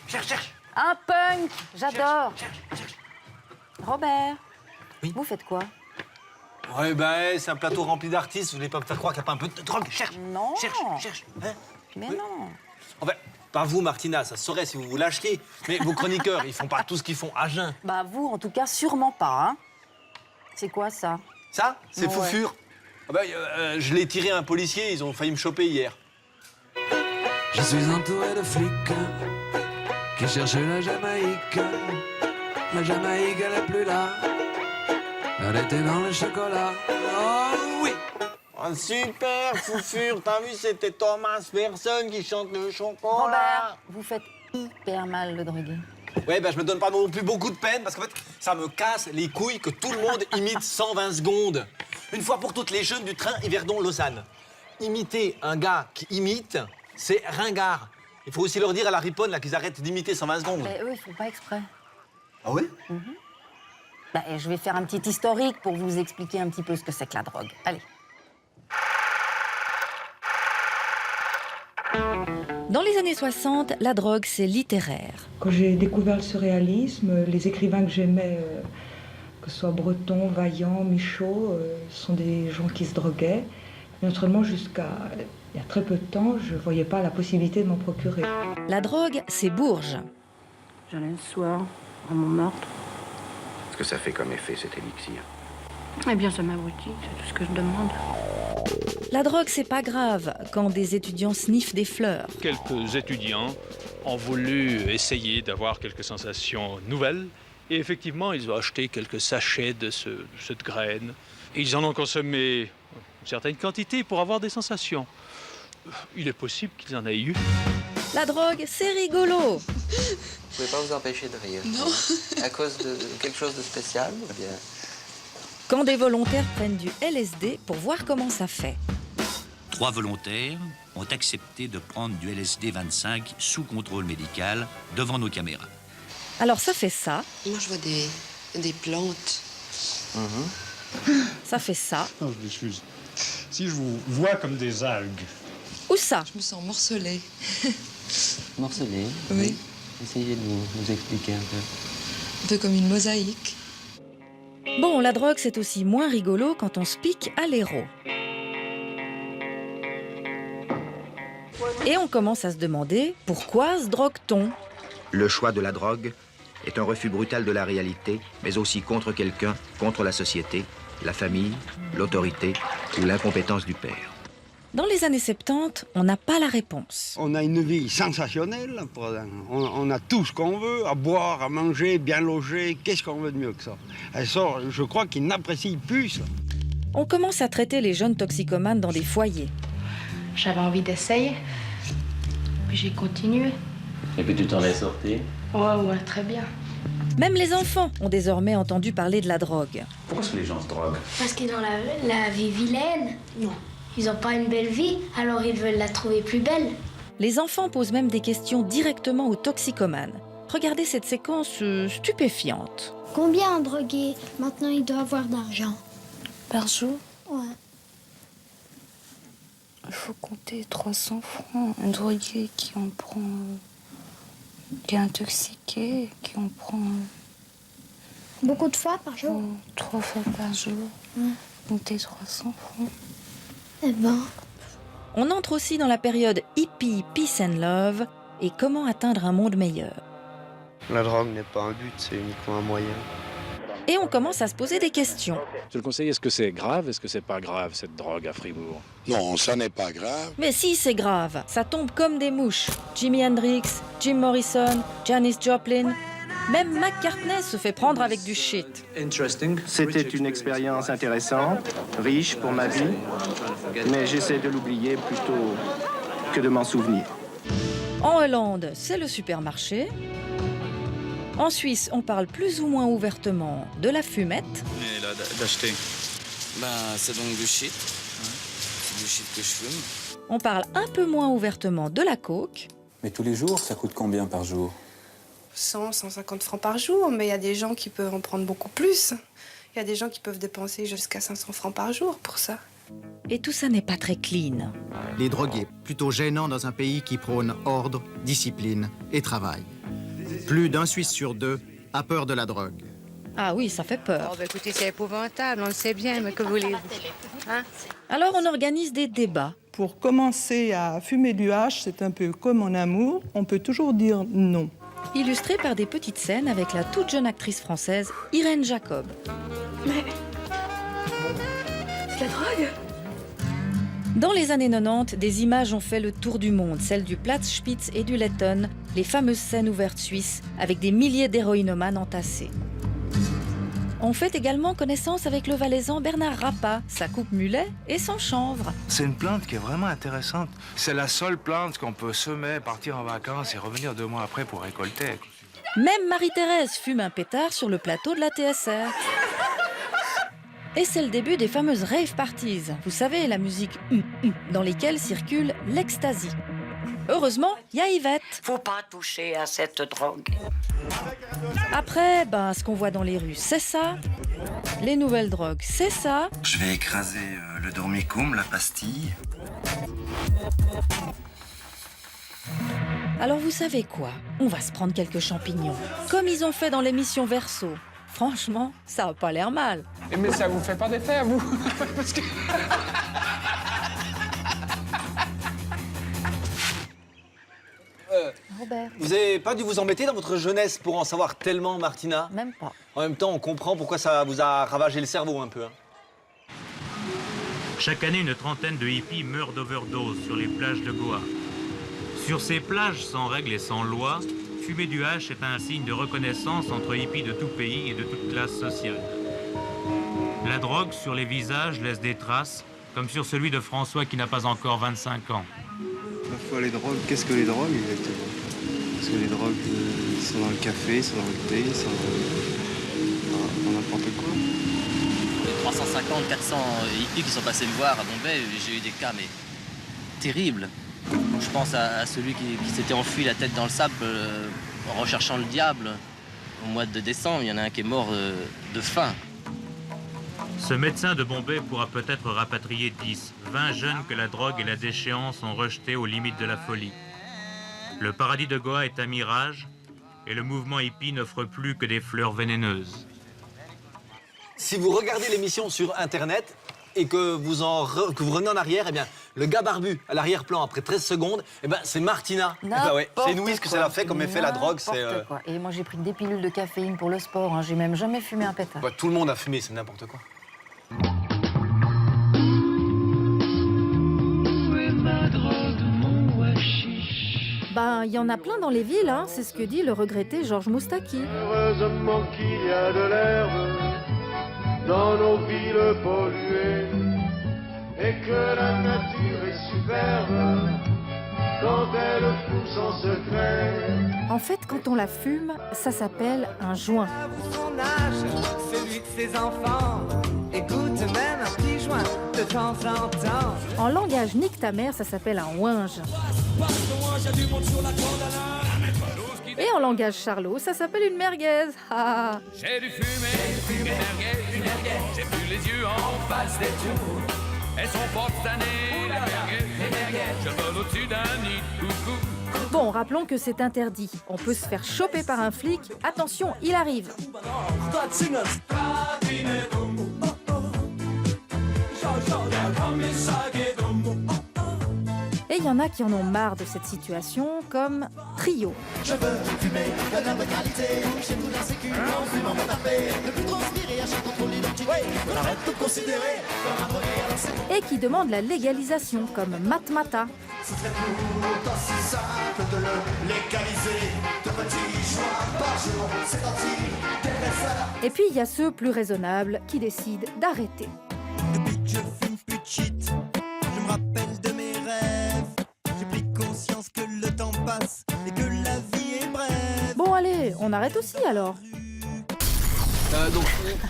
Cherche. Un punk, j'adore. Cherche. Robert, Oui. vous faites quoi? Ouais, ben, c'est un plateau rempli d'artistes. Vous voulez pas me faire croire qu'il n'y a pas un peu de drogue? Cherche. Non. Cherche. Hein? Mais Oui. non. Enfin, pas vous, Martina, ça se saurait si vous vous lâchiez. Mais vos chroniqueurs, ils font pas tout ce qu'ils font à jeun. Bah vous, en tout cas, sûrement pas, hein. C'est quoi ça? Ça, c'est Ouais. Foufure. Ah ben, je l'ai tiré à un policier, ils ont failli me choper hier. Je suis entouré de flics qui cherchent la Jamaïque. La Jamaïque, elle est plus là. Elle était dans le chocolat. Oh oui! Oh, super, Foufure, t'as vu, c'était Thomas Person qui chante le chocolat. Robert, vous faites hyper mal le drogué. Ouais, ben je me donne pas non plus beaucoup de peine parce qu'en fait, ça me casse les couilles que tout le monde imite 120 secondes. Une fois pour toutes, les jeunes du train Yverdon-Lausanne. Imiter un gars qui imite, c'est ringard. Il faut aussi leur dire à la riponne là qu'ils arrêtent d'imiter 120 secondes. Mais eux, ils font pas exprès. Ah ouais? Bah, je vais faire un petit historique pour vous expliquer un petit peu ce que c'est que la drogue. Allez. Dans les années 60, la drogue, c'est littéraire. Quand j'ai découvert le surréalisme, les écrivains que j'aimais, que ce soit Breton, Vaillant, Michaud, sont des gens qui se droguaient. Et naturellement, jusqu'à il y a très peu de temps, je ne voyais pas la possibilité de m'en procurer. La drogue, c'est Bourges. J'allais le soir, à Montmartre. Ce que ça fait comme effet, cet élixir. Eh bien, ça m'abrutit, c'est tout ce que je demande. La drogue, c'est pas grave quand des étudiants sniffent des fleurs. Quelques étudiants ont voulu essayer d'avoir quelques sensations nouvelles. Et effectivement, ils ont acheté quelques sachets de cette graine. Et ils en ont consommé une certaine quantité pour avoir des sensations. Il est possible qu'ils en aient eu. La drogue, c'est rigolo. Vous pouvez pas vous empêcher de rire. Non. À cause de quelque chose de spécial ou bien... Quand des volontaires prennent du LSD pour voir comment ça fait. 3 volontaires ont accepté de prendre du LSD 25 sous contrôle médical devant nos caméras. Alors ça fait ça, Moi, je vois des plantes. ça fait ça, Non, je m'excuse. Si je vous vois comme des algues. ou ça. Je me sens morcelée. Morcelé. Oui. Essayez de nous expliquer un peu. Un peu comme une mosaïque. Bon, la drogue, c'est aussi moins rigolo quand on se pique à l'héros. Et on commence à se demander, pourquoi se drogue-t-on? Le choix de la drogue est un refus brutal de la réalité, mais aussi contre quelqu'un, contre la société, la famille, l'autorité ou l'incompétence du père. Dans les années 70, on n'a pas la réponse. On a une vie sensationnelle. On a tout ce qu'on veut, à boire, à manger, bien loger. Qu'est-ce qu'on veut de mieux que ça? Et ça, je crois qu'ils n'apprécient plus ça. On commence à traiter les jeunes toxicomanes dans des foyers. J'avais envie d'essayer. Puis j'ai continué. Et puis tu t'en es sorti? Ouais, très bien. Même les enfants ont désormais entendu parler de la drogue. Pourquoi est-ce que les gens se droguent? Parce qu'ils ont la vie vilaine. Non. Ils n'ont pas une belle vie, alors ils veulent la trouver plus belle. Les enfants posent même des questions directement aux toxicomanes. Regardez cette séquence stupéfiante. Combien un drogué, maintenant, il doit avoir d'argent? Par jour, Ouais. il faut compter 300 francs. Un drogué qui en prend... qui est intoxiqué, qui en prend... Beaucoup de fois par jour? 3 fois par jour. Compter 300 francs. Eh ben... On entre aussi dans la période hippie, peace and love et comment atteindre un monde meilleur. La drogue n'est pas un but, c'est uniquement un moyen. Et on commence à se poser des questions. Je le conseille, est-ce que c'est grave, est-ce que c'est pas grave, cette drogue à Fribourg? Non, ça n'est pas grave. Mais si, c'est grave, ça tombe comme des mouches. Jimi Hendrix, Jim Morrison, Janis Joplin, même McCartney se fait prendre avec du shit. C'était une expérience intéressante, riche pour ma vie, mais j'essaie de l'oublier plutôt que de m'en souvenir. En Hollande, c'est le supermarché. En Suisse, on parle plus ou moins ouvertement de la fumette. Et là, d'acheter. C'est donc du shit. C'est du shit que je fume. On parle un peu moins ouvertement de la coke. Mais tous les jours, ça coûte combien par jour? 100, 150 francs par jour, mais il y a des gens qui peuvent en prendre beaucoup plus. Il y a des gens qui peuvent dépenser jusqu'à 500 francs par jour pour ça. Et tout ça n'est pas très clean. Les drogués, plutôt gênants dans un pays qui prône ordre, discipline et travail. Plus d'un Suisse sur 2 a peur de la drogue. Ah oui, ça fait peur. Oh, bah écoutez, c'est épouvantable, on le sait bien, mais que voulez-vous hein? Alors on organise des débats. Pour commencer à fumer du hache, c'est un peu comme en amour, on peut toujours dire non. Illustré par des petites scènes avec la toute jeune actrice française Irène Jacob. Mais... c'est la drogue? Dans les années 90, des images ont fait le tour du monde, celles du Platz Spitz et du Letton, les fameuses scènes ouvertes suisses, avec des milliers d'héroïnomanes entassés. On fait également connaissance avec le Valaisan Bernard Rappa, sa coupe mulet et son chanvre. C'est une plante qui est vraiment intéressante. C'est la seule plante qu'on peut semer, partir en vacances et revenir 2 mois après pour récolter. Même Marie-Thérèse fume un pétard sur le plateau de la TSR. Et c'est le début des fameuses rave parties. Vous savez, la musique dans lesquelles circule l'ecstasy. Heureusement, il y a Yvette. Faut pas toucher à cette drogue. Après, ce qu'on voit dans les rues, c'est ça. Les nouvelles drogues, c'est ça. Je vais écraser le dormicum, la pastille. Alors vous savez quoi? On va se prendre quelques champignons. Comme ils ont fait dans l'émission Verso. Franchement, ça a pas l'air mal. Mais ça vous fait pas d'effet à vous? Parce que... Robert. Vous avez pas dû vous embêter dans votre jeunesse pour en savoir tellement, Martina? Même pas. En même temps, on comprend pourquoi ça vous a ravagé le cerveau un peu. Hein. Chaque année, une trentaine de hippies meurent d'overdose sur les plages de Goa. Sur ces plages sans règles et sans loi, fumer du hash est un signe de reconnaissance entre hippies de tout pays et de toute classe sociale. La drogue sur les visages laisse des traces, comme sur celui de François qui n'a pas encore 25 ans. Parfois les drogues, qu'est-ce que les drogues exactement? Parce que les drogues sont dans le café, sont dans le thé, sont dans n'importe quoi. Les 350, 400 hippies qui sont passés me voir à Bombay, j'ai eu des cas mais terribles. Je pense à celui qui s'était enfui la tête dans le sable en recherchant le diable. Au mois de décembre, il y en a un qui est mort de faim. Ce médecin de Bombay pourra peut-être rapatrier 10, 20 jeunes que la drogue et la déchéance ont rejetés aux limites de la folie. Le paradis de Goa est un mirage et le mouvement hippie n'offre plus que des fleurs vénéneuses. Si vous regardez l'émission sur Internet et que vous revenez en arrière, eh bien, le gars barbu à l'arrière-plan après 13 secondes, eh ben, c'est Martina. Eh ben ouais, c'est inouï ce que ça a fait comme effet la drogue. N'importe quoi. Et moi j'ai pris des pilules de caféine pour le sport, hein. J'ai même jamais fumé un pétard. Ouais, tout le monde a fumé, c'est n'importe quoi. Il y en a plein dans les villes, hein. C'est ce que dit le regretté Georges Moustaki. Heureusement qu'il y a de l'herbe dans nos villes polluées et que la nature est superbe quand elle pousse en secret. En fait, quand on la fume, ça s'appelle un joint. Son âge, celui de ses enfants, écoute même un petit joint de temps en temps. En langage nique ta mère, ça s'appelle un ouinge. Et en langage charlot, ça s'appelle une merguez. J'ai dû fumer une merguez, j'ai vu les yeux en face des tours. Elles sont fortes cette année, les merguez, je vole au-dessus d'un nid de coucou. Bon, rappelons que c'est interdit. On peut se faire choper par un flic. Attention, il arrive. Et il y en a qui en ont marre de cette situation, comme Trio. Je veux fumer de l'herbe de qualité, chez nous la sécu, on fume en tapé, ne plus transpirer à chaque contrôle d'identité, on arrête de considérer comme un drogué à l'ancienne. Et qui demandent la légalisation, comme Matmata. Ce serait pourtant si simple de le légaliser, de petits joints par jour, c'est gentil, quel ça. Et puis il y a ceux plus raisonnables qui décident d'arrêter. Depuis que je fume plus de shit, je me rappelle de mes rêves. J'ai pris conscience que le temps passe et que la vie est brève. Bon allez, on arrête aussi alors. Donc,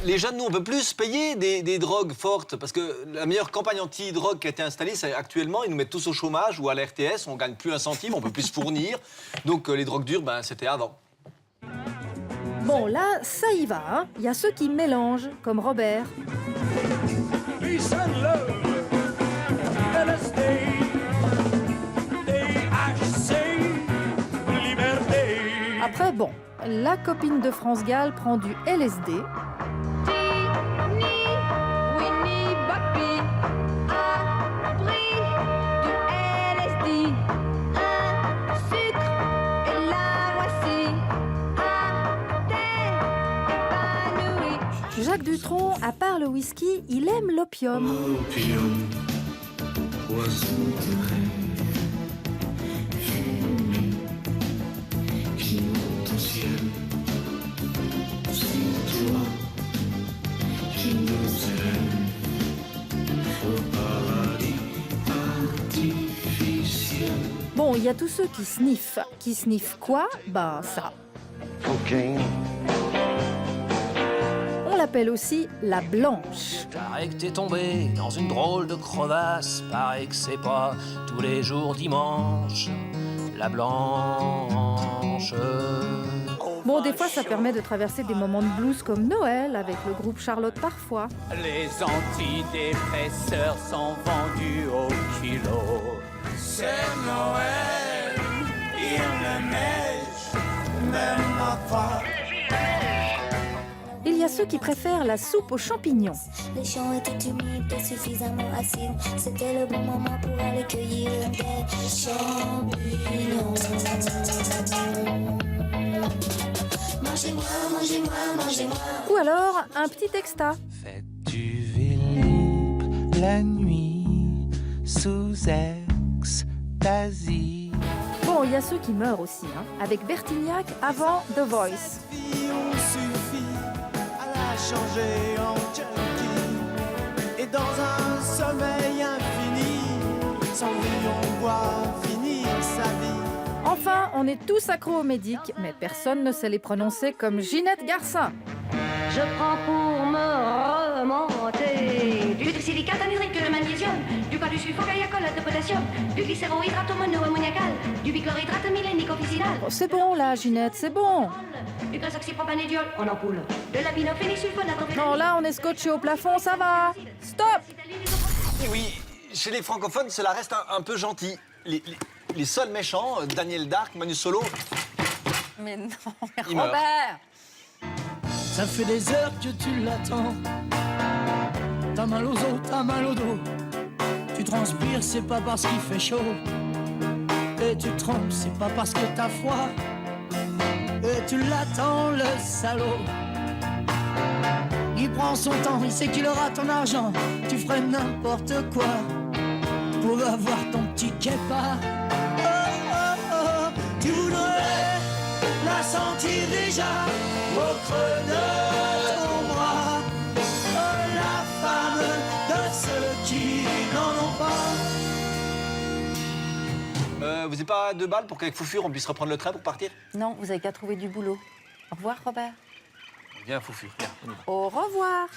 les jeunes, nous, on peut plus payer des drogues fortes parce que la meilleure campagne anti-drogue qui a été installée, c'est actuellement, ils nous mettent tous au chômage ou à la RTS, on gagne plus un centime, on peut plus se fournir. Donc, les drogues dures, c'était avant. Bon, là, ça y va, hein. Il y a ceux qui mélangent, comme Robert. Peace and love. bon, la copine de France Gall prend du LSD. Jacques Dutronc, à part le whisky, il aime l'opium. Opium, poison de rêve, fumée qui monte au ciel. C'est toi qui nous élève au paradis artificiel. Bon, il y a tous ceux qui sniffent. Qui sniffent quoi? Bah ça. Cocaine. On l'appelle aussi la blanche. Paraît que t'es tombé dans une drôle de crevasse. Paraît que c'est pas tous les jours dimanche. La blanche. Bon, des fois, ça permet de traverser des moments de blues comme Noël, avec le groupe Charlotte parfois. Les antidépresseurs sont vendus au kilo. C'est Noël, il ne neige même pas. Il y a ceux qui préfèrent la soupe aux champignons. Les champs étaient humides et suffisamment acides. C'était le bon moment pour aller cueillir des champignons. Mangez-moi, mangez-moi, mangez-moi. Ou alors, un petit texta. Faites du Vélib la nuit sous ecstasy. Bon, il y a ceux qui meurent aussi, hein, avec Bertignac avant The Voice. On suffit à la changer en junkie. Et dans un sommeil infini, sans vie on voit finir sa vie. Enfin, on est tous accros aux médics, mais personne ne sait les prononcer comme Ginette Garcin. Je prends pour me remonter Du silicate anhydrique, le magnésium, du cas du sulfogaïacolate de potassium, du glycérohydrate monoammoniacal, du bichlorhydrate mylénique officinal. Oh, c'est bon là, Ginette, c'est bon. Du grasoxypropanédiol en ampoule, de la binophénisulfonate. Non, là, on est scotché au plafond, ça va. Stop. Oui, chez les francophones, cela reste un peu gentil. Les seuls méchants, Daniel Dark, Manu Solo. Mais non, mais Il meurt. Robert. Ça fait des heures que tu l'attends. T'as mal aux os, t'as mal au dos. Tu transpires, c'est pas parce qu'il fait chaud. Et tu trembles, c'est pas parce que t'as froid. Et tu l'attends, le salaud. Il prend son temps, il sait qu'il aura ton argent. Tu ferais n'importe quoi pour avoir ton petit képa. Oh, oh, oh, tu voudrais la sentir déjà au creux de ton bras. Oh, la femme de ceux qui n'en ont pas. Vous n'avez pas 2 balles pour qu'avec Foufure, on puisse reprendre le train pour partir? Non, vous avez qu'à trouver du boulot. Au revoir, Robert. Viens, Foufure, viens. Au revoir.